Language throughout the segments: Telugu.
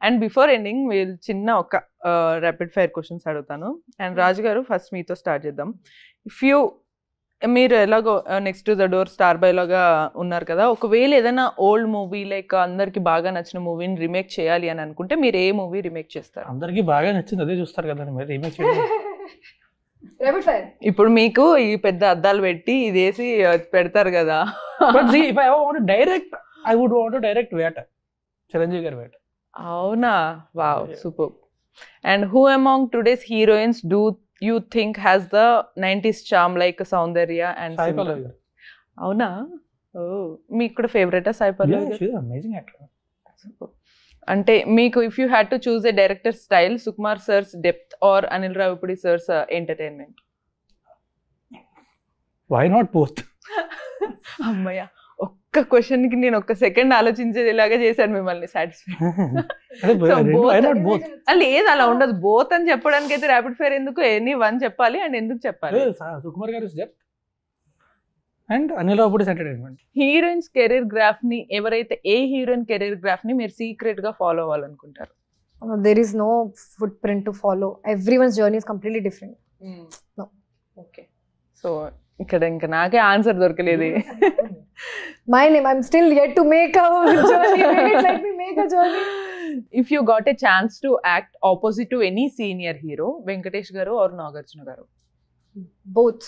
అండ్ బిఫోర్ ఎండింగ్ వీళ్ళు చిన్న ఒక ర్యాపిడ్ ఫైర్ క్వశ్చన్స్ అడుగుతాను. అండ్ రాజు గారు ఫస్ట్ మీతో స్టార్ట్ చేద్దాం. మీరు ఎలాగో next to the door star boy లాగా ఉన్నారు కదా, ఒకవేళ ఏదైనా ఓల్డ్ మూవీ లైక్ అందరికి బాగా నచ్చిన మూవీని రిమేక్ చేయాలి అని అనుకుంటే మీరు ఏ మూవీ రిమేక్ చేస్తారు? అందరికి బాగా నచ్చింది అదే చూస్తారు కదా మీరు రీమేక్ ఇప్పుడు మీకు ఈ పెద్ద అద్దాలు పెట్టి ఇది వేసి పెడతారు కదా. Direct I would want to direct Veta, Chiranjeevi గారి వేట. అవునా, wow, super. And who among today's heroines do you think has the 90s charm like Saundarya and Sai Pallavi garu? Avuna, oh meeku kuda favorite Sai Pallavi garu? Yeah, she is amazing actor. Ante meeku if you had to choose a director style, Sukumar sir's depth or Anil Ravipudi sir's entertainment? Why not both? అమ్మయ్య, ఒక్క క్వశ్చన్ కి నేను ఒక్క సెకండ్ ఆలోచించేలాగా చేశాను మిమ్మల్ని సాటిస్ఫై. లేదు, అలా ఉండదు. బోత్ అని చెప్పడానికి అయితే ర్యాపిడ్ ఫైర్ ఎందుకు, ఎనీ వన్ చెప్పాలి. అండ్ ఎందుకు చెప్పాలి? సుకుమార్ గారి depth and Anil Ravipudi entertainment. Heroines career graph ని ఎవరైతే ఏ హీరోయిన్ కెరీర్ గ్రాఫ్ ని మీరు సీక్రెట్ గా follow అవ్వాలనుకుంటారు? There is no footprint to follow. Everyone's journey is completely different. No. Okay. So ఇక్కడ ఇంకా నాకే ఆన్సర్ దొరకలేదు. My name, I'm still yet to make a journey. Wait, let me make a journey. If you got a chance to act opposite to any senior hero, Venkatesh garu or Nagarjuna garu? Both.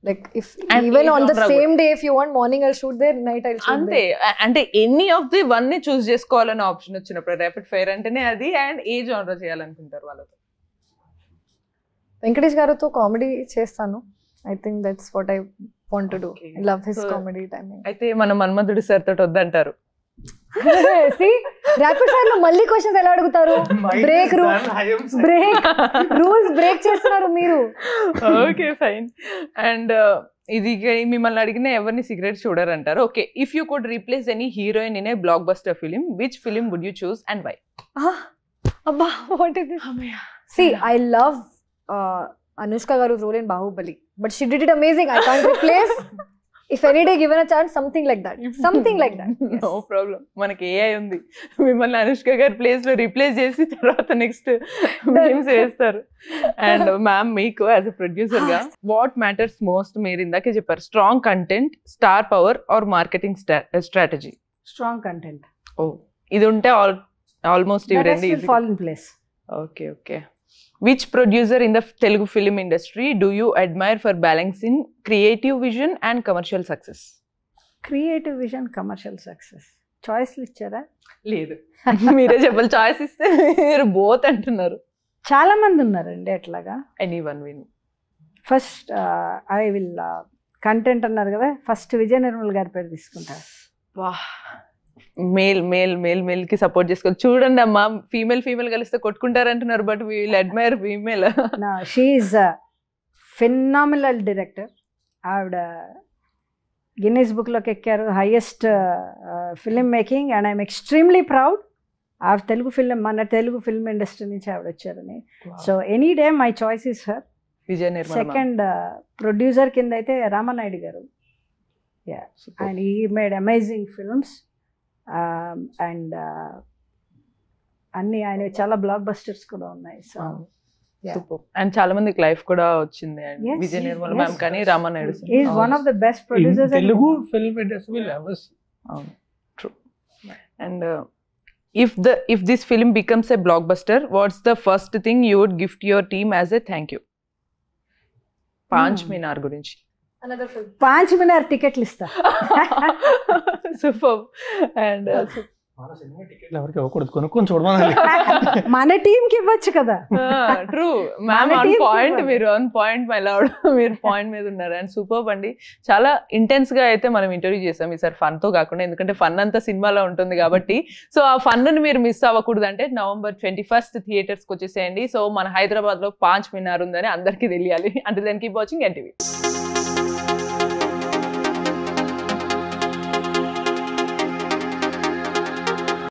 Like if and even on the same day, if you want morning I'll shoot there, night I'll shoot ante there. అంటే ఎనీ ఆఫ్ ది వన్ ని చూస్ చేసుకోవాలనే ఆప్షన్ వచ్చినప్పుడు ర్యాపిడ్ ఫైర్ అంటేనే అది. అండ్ ఏ జానర్ చేయాలనుకుంటారు వాళ్ళతో? వెంకటేష్ గారితో కామెడీ చేస్తాను. I think that's what I want to do. Okay. I love his comedy timing. అయితే మన మన్మధుడి సార్ తోటి వద్దంటారు. See, rapid fire లో మళ్ళీ క్వశ్చన్స్ ఎలా అడుగుతారు? బ్రేక్ రూల్స్ బ్రేక్ చేస్తున్నారు మీరు. Okay, fine. అండ్ ఇది మిమ్మల్ని అడిగిన ఎవరిని సిగరెట్ చూడరంటారు. Okay, if you could replace any heroine in a blockbuster film, which film would you choose and why? అబ్బా, what is this? See, I love Anushka Garu's role in Bahubali, but she did it amazing. I can't replace. If any day given a chance, something like that. Something like that. Yes. No problem. మనకి AI ఉంది, మిమ్మల్ని అనుష్క గారి ప్లేస్ లో రీప్లేస్ చేసి తర్వాత నెక్స్ట్ ఫిల్మ్స్ వేస్తారు. అండ్ మ్యామ్, మీకు యాజ్ అ ప్రొడ్యూసర్ గా వాట్ మ్యాటర్స్ మోస్ట్? మీరు ఇందాకే చెప్పారు strong content, star power or marketing strategy? Strong content. ఓ, ఇది ఉంటే ఆల్మోస్ట్ ఇవి రెండు easy fall in place. Okay, okay. Which producer in the Telugu film industry do you admire for balancing creative vision and commercial success? Creative vision, commercial success. చాయిస్లు ఇచ్చారా? లేదు, మీరే చెప్పాలి. చాయిస్ ఇస్తే మీరు బోత్ అంటున్నారు. చాలా మంది ఉన్నారండి అట్లాగా. Anyone win. First I will content అన్నారు కదా, ఫస్ట్ విజయ నిర్మల్ గారి పేరు తీసుకుంటారు. వాహ్, మేల్ కి సపోర్ట్ చేసుకోవాలి. చూడండి అమ్మా, ఫీమేల్ కలిస్తే కొట్టుకుంటారంటున్నారు, but we will admire female. She is phenomenal director. ఆవిడ గిన్నీస్ బుక్లోకి ఎక్కారు, highest film making. And I'm extremely proud ఆవిడ మన తెలుగు ఫిల్మ్ ఇండస్ట్రీ నుంచి ఆవిడ వచ్చారని. So any day my choice is her. Vijaya Nirmal. Second producer కింద అయితే Ramanaidu garu. And he made amazing films. And అన్ని ఆయన చాలా బ్లాక్ బస్టర్స్ కూడా ఉన్నాయి. సో అండ్ చాలా మందికి లైఫ్ కూడా వచ్చింది. అండ్ విజయ నిర్మల్ మ్యామ్ కానీ Ramanaidu is one of the best producers in Telugu film industry. అవును, true. And if this film becomes a blockbuster, what's the first thing you would gift your team as a thank you? Panch Minar గురించి. Another film. పాంచ్ మినార్ టికెట్లు ఇస్తా. సూపర్. అండ్ మన సినిమా టికెట్లు ఎవరికి ఇవ్వకూడదు, కొనుక్కొని చూడమని. మన టీమ్ కి ఇవ్వచ్చు కదా. True ma'am, on point. మీరు ఆన్ పాయింట్ మై లవ్, మీరు పాయింట్ మీద ఉన్నారు. అండ్ సూపర్ అండి. చాలా ఇంటెన్స్ గా అయితే మనం ఇంటర్వ్యూ చేసాం ఈసారి, ఫన్ తో కాకుండా. ఎందుకంటే ఫన్ అంతా సినిమాలో ఉంటుంది కాబట్టి. సో ఆ ఫన్ ని మీరు మిస్ అవ్వకూడదు అంటే November 21 థియేటర్స్ కి వచ్చేసేయండి. సో మన హైదరాబాద్ లో పాంచ్ మినార్ ఉందని అందరికీ తెలియాలి. అంటే దాన్ని కీప్ వాచింగ్ ఎన్టీవీ.